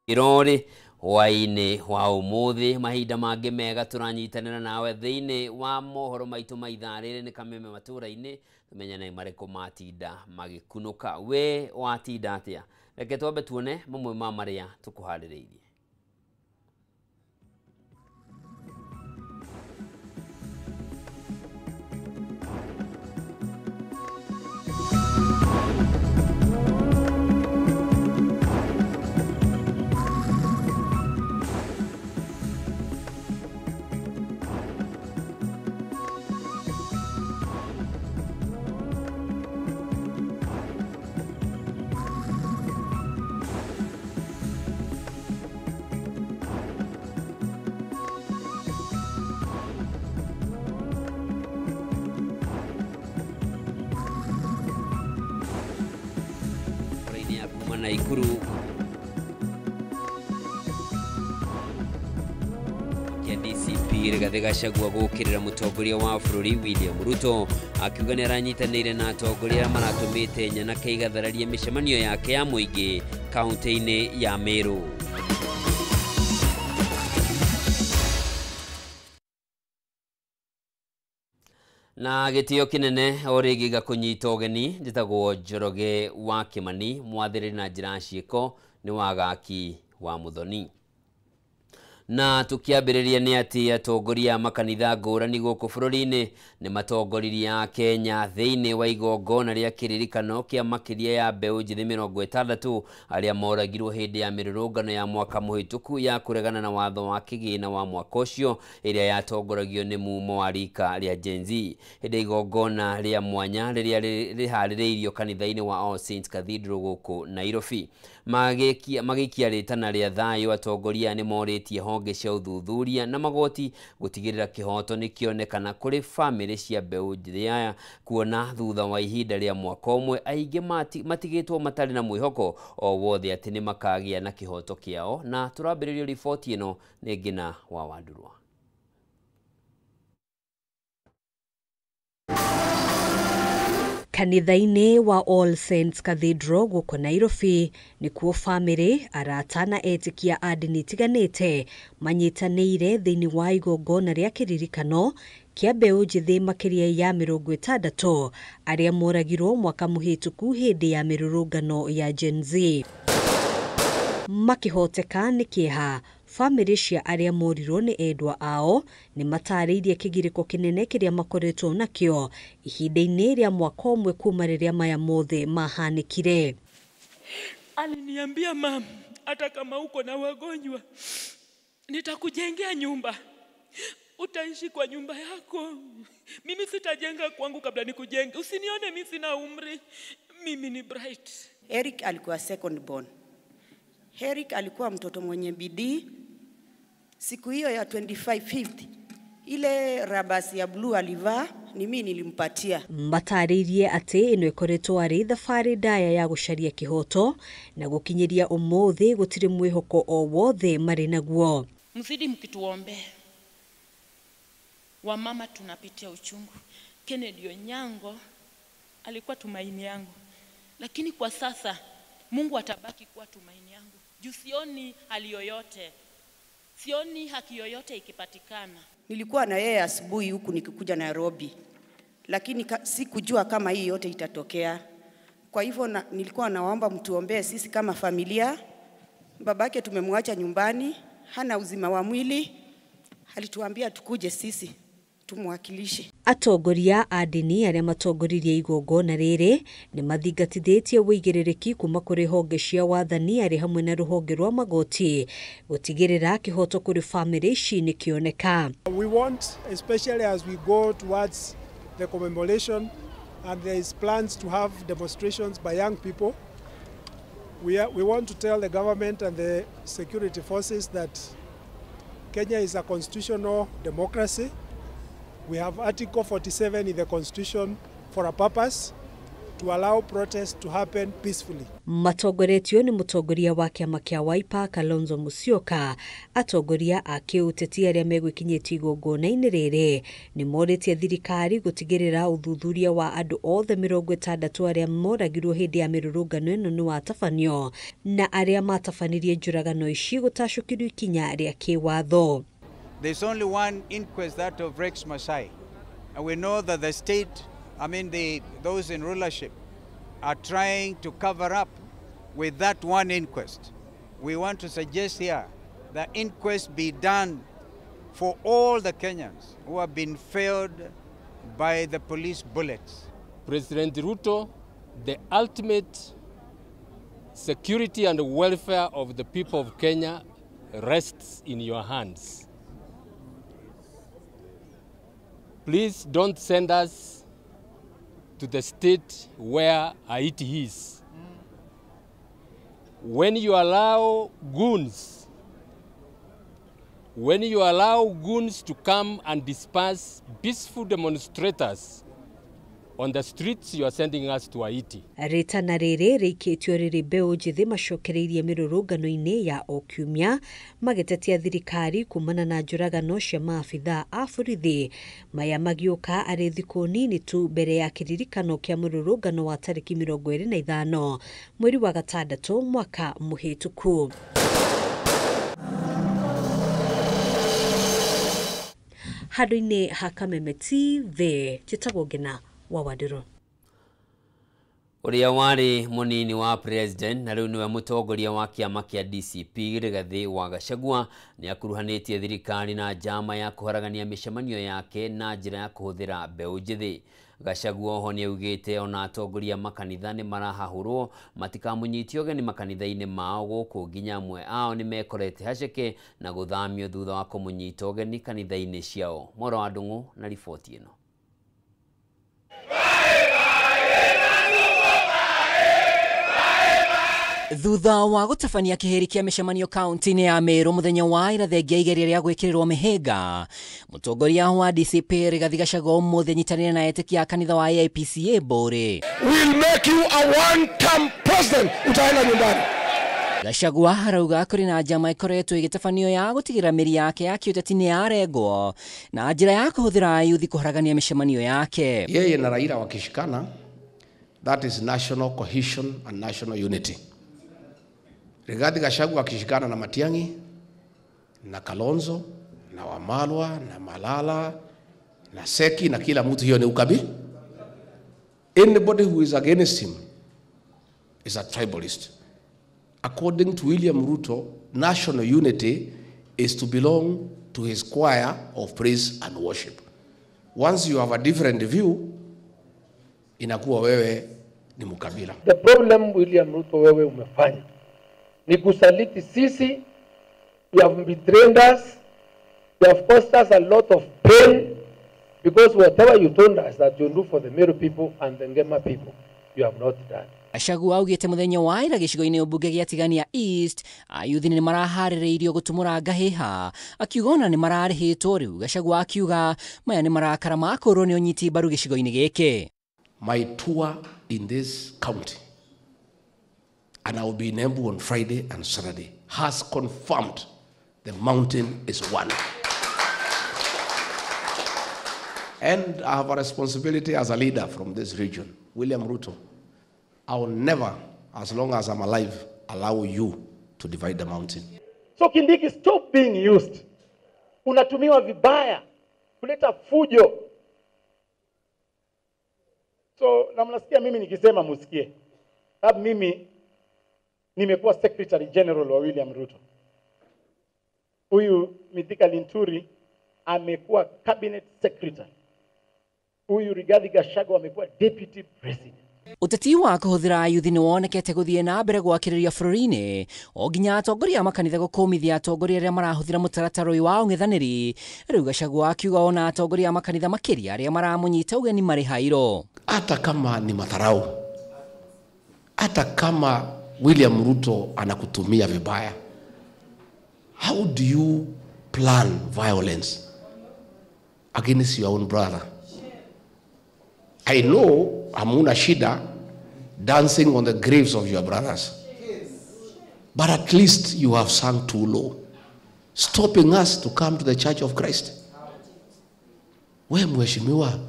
irori waine wa umuthi mahinda mangi mega turanyitanira nawe thiini wa mohoro maitu maitharire ni kameme matura-ini tumenya na mareko matinda magikunuka we watinda atia reke twambe tuone mamwe ma maria tukuhaririirie. Na ikuru ya DCP Rigathi Gachagua gukirira mutongoria wa bururi William Ruto akiuga ni aranyitanire na atongoria maratumite nyana keigathararia mishemanio yake ya muingi kaunti-ini ya Meru. Na gitio kinene origiga kunyita ugeni njitagwo Njoroge wa Kimani mwathiri na njira ciiko ni wagaki wa Muthoni. Na tukiambiriria ni ati atongoria makanitha ngurani guku bururi-ini ni matongoririe Kenya thiini wa igongona ria kiririkano kia makiria ya mbeu njithi 60 aria moragirwo hindi ya mirurungano ya mwaka muhituku ya kuregana na watho wa kigina wa mwaka ucio iria yatongoragio ni mumo wa rika ria Gen Z. Hindi igongona ria mwanya riria rihaririirio kanitha-ini wa All Saints Cathedral guku Nairobi magikia ritana ria thayo atongoria ni moritie honge cia uthuthuria na magoti gutigirira kihoto ni kionekana kuri family cia mbeu njithi aya kuona thutha wa ihinda ria mwaka umwe aingi matigitwo matari na mwihoko o wothe ati ni makagia na kihoto kiao. Na turambiririo riboti ino ni Ngina wa Wandurwa. Kanitha-ini wa All Saints Cathedral guku Nairobi ni kuo family arata na etikia a ndini tiganite manyitanire thiini wa igongona ria kiririkano kia mbeu njithi makiria ya 60 aria moragirwo mwaka muhituku hindi ya mirurungano ya Gen Z. Makihoteka ni kieha family cia aria morirwo ni endwa ao ni matariirie kigiriko kinene kiria makoretwo nakio ihinda-ini ria mwaka umwe kuma riria maya mothe mahanikire. Aliniambia mama, hata kama uko na wagonjwa nitakujengea nyumba, utaishi kwa nyumba yako, mimi sitajenga kwangu kabla nikujenge, usinione mimi sina umri, mimi ni bright. Eric alikuwa second born. Eric alikuwa mtoto mwenye bidii. Siku hiyo ya 25/5 ile rabasi ya blue alivaa ni mimi nilimpatia. Mataririe ati ino ikoretwo ari thabari ndaya ya gucaria kihoto na gukinyiria umuthi gutiri mwihoko o wothe mari naguo. Mzidi mkituombe. Wamama tunapitia uchungu. Kennedy Onyango alikuwa tumaini yangu. Lakini kwa sasa Mungu atabaki kuwa tumaini yangu. Juu sioni hali yoyote, sioni haki yoyote ikipatikana. Nilikuwa na yeye asubuhi huku nikikuja Nairobi, lakini sikujua kama hii yote itatokea. Kwa hivyo nilikuwa naomba mtuombee sisi kama familia. Babake tumemwacha nyumbani, hana uzima wa mwili, alituambia tukuje sisi tumwakilishe. Atongoria a ndini aria matongoririe igongona riri ni mathingatithitie wigiririki kuma kuri honge cia wathani ari hamwe na ruhonge rwa magoti gutigirira kihoto kuri family ici ni kioneka. We want, especially as we go towards the commemoration and there is plans to have demonstrations by young people, we want to tell the government and the security forces that Kenya is a constitutional democracy. We have Article 47 in the Constitution for a purpose. to allow protests to happen peacefully. Matongoretio ni mutongoria wa kiama kia Wiper Kalonzo Musyoka. Atongoria a kiuteti aria megwikinyĩtie igongona-inĩ rĩrĩ ni morĩtie thirikari gutigĩrĩra uthuthuria wa andũ othe 60 aria moragirwo hindi ya mirurungano ĩno ni watabanio na aria matabanirie njũragano ici gũtacũkĩrio ikinya rĩa kĩwatho. There's only one inquest, that of Rex Masai, and we know that the state, those in rulership, are trying to cover up with that one inquest. We want to suggest here that inquest be done for all the Kenyans who have been failed by the police bullets. President Ruto, the ultimate security and welfare of the people of Kenya rests in your hands. Please don't send us to the state where Haiti is. When you allow goons to come and disperse peaceful demonstrators on the streets, you are sending us to Haiti. Ritana rĩrĩ rĩikĩtio rĩrĩ mbeũ njĩthĩ macokereirie mĩrũrũngano-inĩ ya o kiumia magĩtetia thirikari kumana na njũragano cia maabithaa a borithi. Maya magĩũka arĩ thikũ nini tu mbere ya kĩririkano kĩa mũrũrũngano wa tarĩki 25 mweri wa gatandatũ mwaka mũhĩtũku. Handũ-inĩ ha Kameme TV, njĩtagwo Ngina wa Wadiro. Uria wari munini wa president na riu niwe mutongoria wa kiama kia DCP Rigathi wa Gachagua ni akuruhanĩtie thirikari na njama ya kuharagania mĩcemanio yake na njĩra ya kuhuthira mbeũ njĩthĩ. Gachagua ho niaugĩte ona atongoria makanitha ni marahahurwo matikamunyitio geni makanitha-inĩ mao gũkũ nginya amwe ao ni mekorete haceke na gũthamio thutha wa kũmunyita geni kanitha-inĩ ciao. Moro wa Ndung'u na riboti ĩno. Thutha wa gutabania kiheri kia mĩcemanio kaunti-inĩ ya Meru muthenya wa ira thengia igeria rĩa gwĩkĩrĩrwo mĩhĩnga, mutongoria wa DCP Rigathi Gachagua ũmũthĩ nyitanĩire na etĩkia kanitha wa AIPCA Mbũrĩ. We'll make you a one-term president. Utaenda nyumbani. Gachagua arauga kũrĩ na njama ĩkoretwo ĩgĩtabanio ya gũtigĩrĩra mĩri yake ya kĩũteti nĩ yarengwo na njĩra ya kũhũthĩra ayuthi kũharagania mĩcemanio yake. Yeye na Raila wakishikana, that is national cohesion and national unity. Rigathi Gachagua akishikana na Matiang'i na Kalonzo na Wamalwa na Malala na Seki na kila mtu, hiyo ni ukabila. Anybody who is against him is a tribalist. According to William Ruto, national unity is to belong to his choir of praise and worship. Once you have a different view, inakuwa wewe ni mukabila. The problem William Ruto wewe umefanya ni kusaliti sisi. You have betrayed us. You have caused us a lot of pain because whatever you told us that you do for the Meru people and the Ngema people, you have not done. Gachagua augĩte muthenya wa ira gĩcigo-inĩ ũmbunge gĩa Tigania East ayuthi nĩ maraharĩrĩirio gũtumũra ngahĩha, akiuga ona nĩ mararĩhĩtwo rĩu. Gachagua akiuga maya nĩ marakara makũrwo nĩ ũnyiti mbaru gĩcigo-inĩ gĩkĩ. My tour in this county, and I will be in Embu on Friday and Saturday, has confirmed the mountain is one. And I have a responsibility as a leader from this region. William Ruto, I will never, as long as I'm alive, allow you to divide the mountain. So Kindiki, stop being used. Unatumiwa vibaya kuleta fujo. So na mnasikia mimi nikisema musikie. Sababu mimi nimekuwa Secretary General wa William Ruto. Huyu Mithika Linturi amekuwa Cabinet Secretary. Huyu Rigathi Gachagua amekuwa Deputy President. Ũteti wa kũhũthĩra ayuthi nĩ wonekete gũthiĩ na mbere gwakĩrĩria bũrũri-inĩ o nginya atongoria makanitha gũkũmithia atongoria arĩa marahũthĩra mũtaratara ũyũ wa ũng'ethanĩri. Rĩu Gachagua akiuga ona atongoria makanitha makĩria arĩa maramũnyita ũgeni marĩ hairo. Hata kama ni madharau, hata kama William Ruto anakutumia vibaya, how do you plan violence against your own brother? I know hamuna shida dancing on the graves of your brothers. But at least you have sunk too low, stopping us to come to the Church of Christ. We mheshimiwa,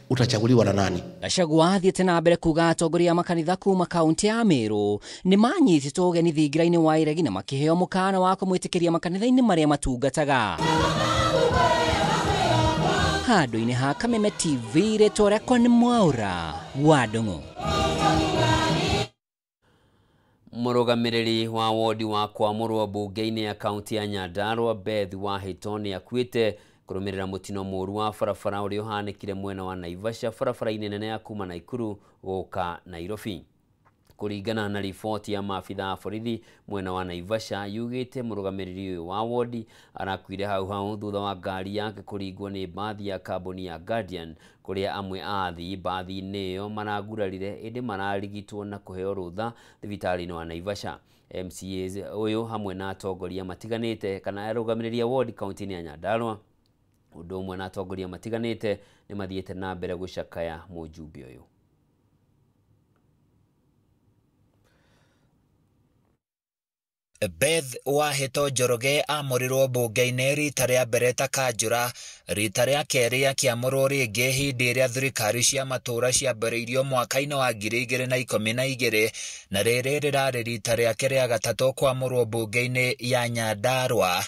utachaguliwa na nani? Gachagua athiĩte na mbere kuga atongoria makanitha kuma kaunti ya Meru nĩ manyitĩtwo ũgeni thingira-inĩ wa iregi na makĩheo mũkaana wa kũmwĩtĩkĩria makanitha-inĩ marĩa matungataga. Handũ-inĩ ha Kameme TV, rĩtwa rĩakwa nĩ Mwaura wa Ndung'u. Mũrũgamĩrĩri wa wodi wa kwamũrwo mbunge-inĩ ya kaunti ya Nyandarua Beth Wahĩto nĩ akuĩte kũrũmĩrĩra mũtino mũru wa barabara ũrĩa ũhanĩkire mwena wa Naivasha, barabara-inĩ nene ya kuma Naikuru gũka Nairobi. Kũringana na riboti ya maabitha a borithi mwena wa Naivasha, yugĩte mũrũgamĩrĩri ũyũ wa wodi arakuire hau thutha wa ngari yake kũringwo nĩ mbathi ya kambuni ya Guardian, kũrĩa amwe a athii mbathi-inĩ ĩyo maragurarire ĩndĩ mararigitwo na kũheo rũtha thibitarĩ-inĩ wa Naivasha. MCAs ũyũ hamwe na atongoria matiganĩte kana arũgamĩrĩri a wodi kaunti-inĩ ya Nyandarua ũndũ ũmwe na atongoria matiganĩte nĩ mathiĩte na mbere gũcakaya mũjumbe ũyũ. Beth Wahĩto Njoroge amorirwo mbunge-inĩ rita rĩa mbere ta kanjũra, rita rĩa kerĩ akĩamũrwo rĩngĩ hĩndĩ ĩrĩa thirikari cia matũũra ciambĩrĩirio mwaka-inĩ wa 2012 na rĩrĩ rĩrarĩ rita rĩake rĩa gatatũ kwamũrwo mbunge-inĩ ya Nyandarua.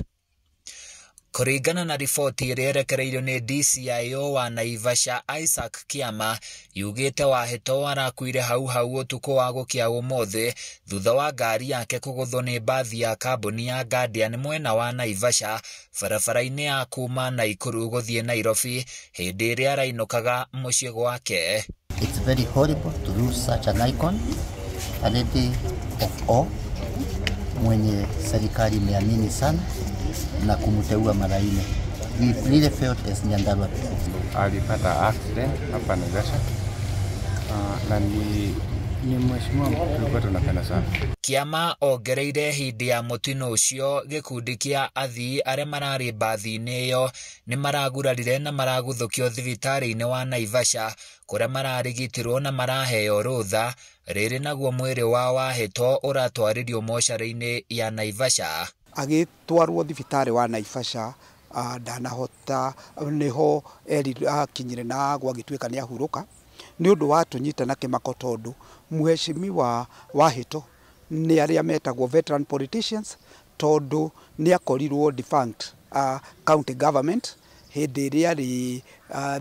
Kũringana na riboti ĩrĩa ĩrekereirio nĩ DCIO wa Naivasha Isaac Kiama, yugĩte Wahĩto arakuire hau ũtukũ wa gũkĩa ũmũthĩ thutha wa ngari yake kũgũthwo nĩ mbathi ya kambuni ya Guardian mwena wa Naivasha, barabara-inĩ ya kuma Naikuru gũthiĩ Nairobi hĩndĩ ĩrĩa arainũkaga mũciĩ gwake. It's very horrible to lose such an icon, a lady of awe, mwenye serikali imeamini sana na kumteua mara nne. We really felt as Nyandarua people. Alipata accident hapa Naivasha na ni mheshimiwa tulikuwa tunapenda sana. Kiama ongereire hĩndĩ ya mũtino ũcio gĩkundi kĩa athii arĩa mararĩ mbathi-inĩ ĩyo nĩ maragurarire na maraguthũkio thibitarĩ-inĩ wa Naivasha kũrĩa mararigitirwo na maraheo rũtha. Rĩrĩ naguo mwĩrĩ wa Wahĩto ũratwarĩrio mocarĩ-inĩ ya Naivasha. Agĩtwarwo thibitarĩ wa Naivasha, ndanahota nĩho akinyire na gwagĩtuĩka nĩ ahurũka nĩ ũndũ wa tũnyita na kĩmako tondũ mheshimiwa Wahĩto nĩ arĩa metagwo veteran politicians tondũ nĩ akorirwo defunct county government hĩndĩ ĩrĩa arĩ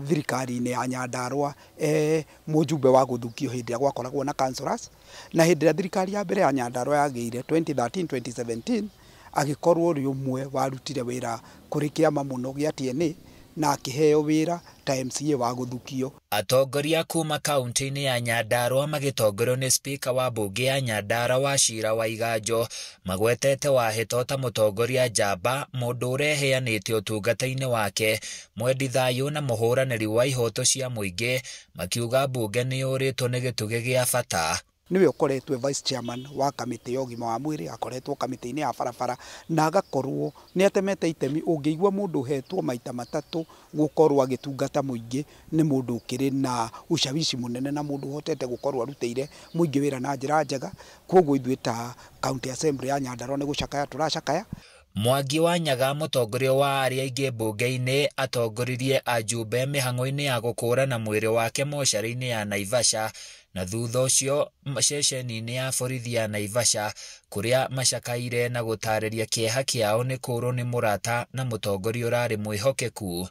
thirikari-inĩ ya Nyandarua mũjumbe wa gũthukio hĩndĩ ĩrĩa gwakoragwo na councillors, na hĩndĩ ĩrĩa thirikari ya mbere ya Nyandarua yagĩire 2013-2017 agĩkorwo ũrĩ ũmwe warutire wĩra kũrĩ kĩama mũno gĩa TNA na akĩheo wĩra ta MCA wa gũthukio. Atongoria kuma kaunti-inĩ ya Nyandarua magĩtongorio nĩ spika wa mbunge ya Nyandarua Wachira Waiganjo magwetete Wahĩto ta mũtongoria njamba, mũndũ ũreheanĩte ũtungata-inĩ wake, mwendi thayũ na mũhũranĩri wa ihoto cia mũingĩ, makiuga mbunge nĩ yũrĩtwo nĩ gĩtugĩ gĩa bata. Niwe ũkoretwo vice chairman wa kamĩtĩ ya ũgima wa mwĩrĩ, akoretwo kamĩtĩ-inĩ ya barabara na agakorwo nĩ atemete itemi. Ũngĩigua mũndũ ũhetwo maita matatũ gũkorwo agĩtungata mũingĩ nĩ mũndũ ũkĩrĩ na ushawishi mũnene na mũndũ ũhotete gũkorwo arutĩire mũingĩ wĩra na njĩra njega. Koguo ithuĩ ta county assembly ya Nyandarua nĩ gũcakaya tũracakaya. Mwangi wa Nyaga mũtongoria wa arĩa aingĩ mbunge-inĩ atongoririe ajumbe mĩhang'o-inĩ ya gũkũũrana mwĩrĩ wake mocarĩ-inĩ ya Naivasha, na thutha ũcio ceceni-inĩ ya borithi ya Naivasha kũrĩa macakaire na gũtarĩria kĩeha kĩao nĩ kũũrwo nĩ mũrata na mũtongoria ũrarĩ mwĩhokeku.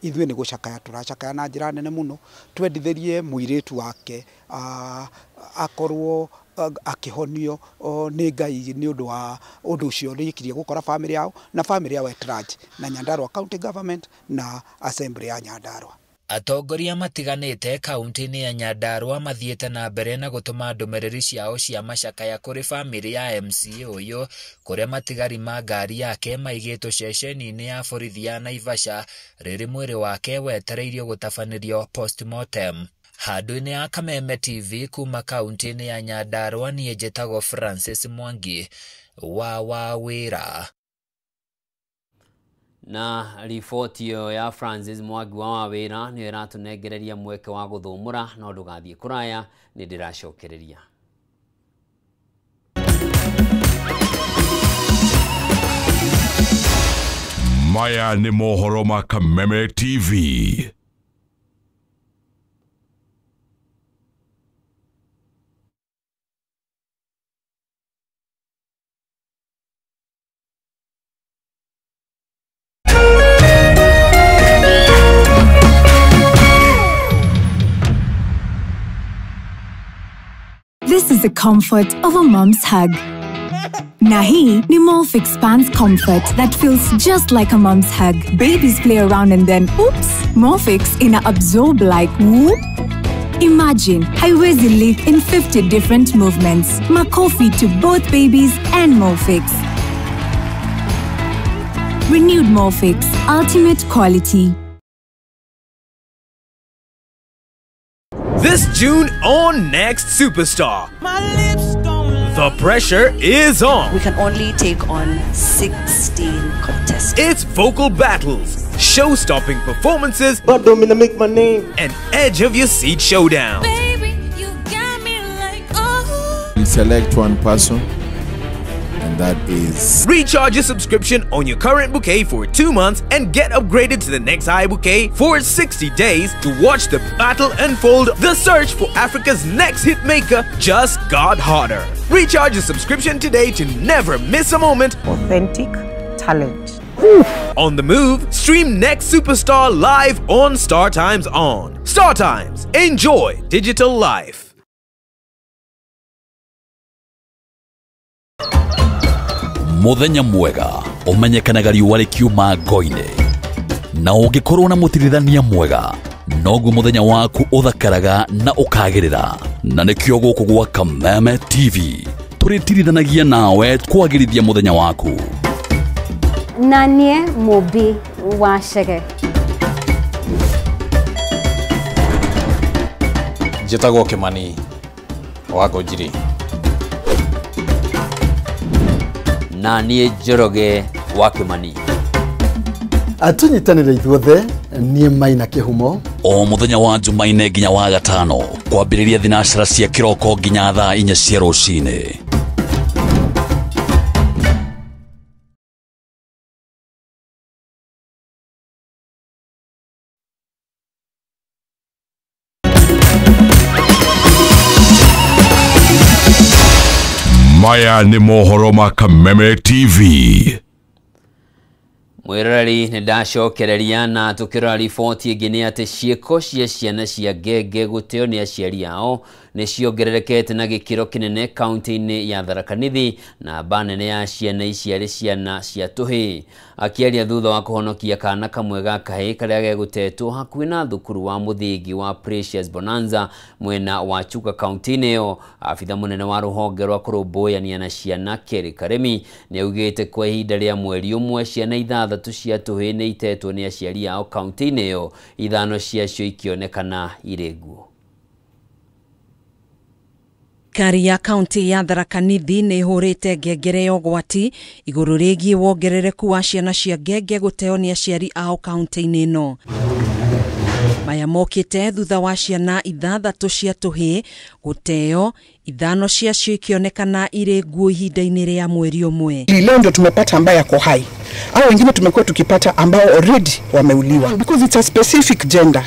Ithuĩ nĩ gũcakaya tũracakaya na njĩra nene mũno, twendithĩrie mũirĩtu wake akorwo akĩhonio nĩ Ngai nĩ ũndũ wa ũndũ ũcio rĩkirie gũkora famĩlĩ yao na famĩlĩ yao at large na Nyandarua county government na assembly ya Nyandarua. Atongoria matiganĩte kaunti-inĩ ya Nyandarua mathiĩte na mbere na gũtũma ndũmĩrĩri ciao cia macakaya kũrĩ famĩlĩ ya MCA ũyũ, kũrĩa matigari ma ngari yake maigĩtwo ceceni-inĩ ya borithi ya Naivasha rĩrĩ mwĩrĩ wake wetereirio gũtabanĩrio postmortem. Handũ-inĩ ya Kameme TV kuma kaunti-inĩ ya Nyandarua, niĩ njĩtagwo Francis Mwangi wa Wawĩra. Na riboti ĩyo ya Francis Mwangi wa Wawĩra nĩ ĩratũnengereria mweke wa gũthũmũra, no ndũgathiĩ kũraya, nĩ ndĩracokereria. Maya ni mohoro ma Kameme TV. This is the comfort of a mom's hug. Nahi ni Molfix Pants Comfort that feels just like a mom's hug. Babies play around and then, oops, Molfix ina absorb like whoop. Imagine, haiwezi leak in 50 different movements. Makofi to both babies and Molfix. Renewed Molfix, ultimate quality. This June on Next Superstar. The pressure is on. We can only take on 16 contestants. It's vocal battles, show-stopping performances, but don't mean to make my name, and edge of your seat showdown. Baby, you got me like, oh. We select one person, and that is... Recharge your subscription on your current bouquet for 2 months and get upgraded to the next high bouquet for 60 days to watch the battle unfold. The search for Africa's next hit maker just got hotter. Recharge your subscription today to never miss a moment. Authentic talent. On the move, stream Next Superstar live on Star Times On. Star Times, enjoy digital life. Muthenya mwega umenyekanaga riũa rĩkiuma ngo-inĩ na ũngĩkorwo na mũtirithania mwega noguo muthenya waku uthakaraga na ukagĩrĩra na nĩkĩo gũkũ gwa Kameme TV tũrĩtirithanagia nawe kwagĩrithia muthenya waku. Nanie Mobi wa Chege. Njĩtagwo Kĩmani wa Ngũnjiri. Na niĩ Njoroge wa Kĩmani. Atunyitanĩre ithuothe niĩ Maina Kĩhumo. O muthenya wa Jumaine nginya wa Gatano kwambĩrĩria thinashara cia kĩroko nginya thaa 4 cia rũcinĩ. Maya ni mohoro ma Kameme TV. Mwirari nĩ ndacokereria na tukĩrora riboti ĩngĩ nĩ atĩ ciĩko cia ciana cia ngenge gũteo nĩ aciari ao nĩ ciongererekete na gĩkĩro kĩnene kaunti-inĩ ya Tharaka Nithi na mba nene ya ciana ici arĩ ciana cia tũhĩ. Akĩaria thutha wa kũhonokia kana kamwe ga kahĩĩ karĩa gegũtetwo hakuhĩ na thukuru wa mũthingi wa Precious Bonanza mwena wa Chuka kaunti-inĩ ĩyo, abitha mũnene wa rũhonge rwa kũrũmbũyania na ciana Kerry Karemi nĩ augĩte kwa ihinda rĩa mweri ũmwe ciana ithathatũ cia tũhĩ nĩ itetwo nĩ aciari ao kaunti-inĩ ĩyo, ithano ciacio ikĩonekana irĩ nguũ. Thirikari ya kaunti ya Tharaka Nithi nĩ ihũrĩte ngengere ya ũgwati igũrũ rĩgiĩ wongerereku wa ciana cia ngenge gũteo nĩ aciari ao kaunti-inĩ ĩno. Maya mokĩte thutha wa ciana ithathatũ cia tũhĩ gũteo, ithano ciacio ikĩonekana irĩ nguũ ihinda-inĩ rĩa mweri ũmwe. Leo ndio tumepata ambaye yako hai. Hao wengine tumekuwa tukipata ambao already wameuliwa because it's a specific gender.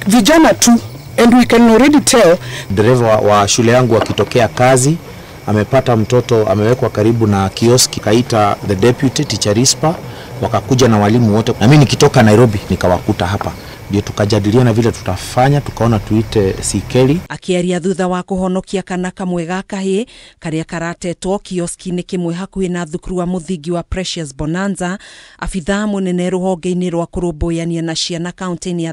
Vijana tu, and we can already tell. Dereva wa shule yangu akitokea kazi amepata mtoto amewekwa karibu na kioski, kaita the deputy teacher Rispa, wakakuja na walimu wote, na mimi nikitoka Nairobi nikawakuta hapa, ndio tukajadiliana vile tutafanya, tukaona tuite Sikeli. Akĩaria thutha wa kũhonokia kana kamwe ga kahĩĩ karĩa karatetwo kioski-inĩ kĩmwe hakuhĩ na thukuru wa mũthingi wa Precious Bonanza, abitha mũnene rũhonge-inĩ rwa kũrũmbũyania na ciana kaunti-inĩ ya